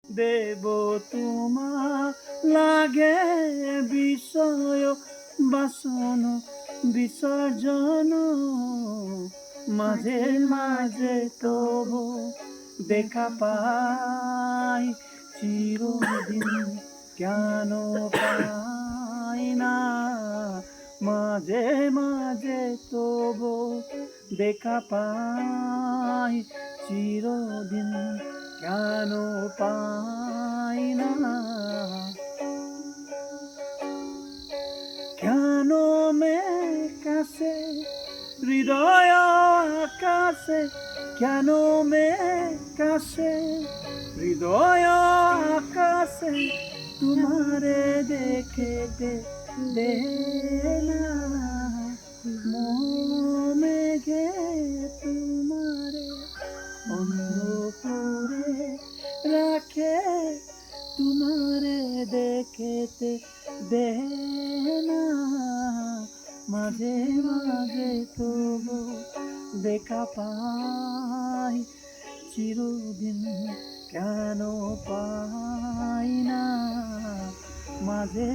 দেব তোমার লাগে বিষয় বাসন বিসর্জন, মাঝে মাঝে তবু দেখা পাই চিরদিন কেন পাই না, মাঝে মাঝে তবু দেখা পাই চিরদিন কেন পাই না। কেন মেঘ আসে হৃদয় আকাশে, কেন মেঘ আসে হৃদয় আকাশে, তোমারে দেখতে দে না, মেঘে তোমারে অন্ধ করে রাখে, তোমারে দেখতে দে না, মাঝে মাঝে তবু দেখা পাই চিরদিন কেন পাই না, মাঝে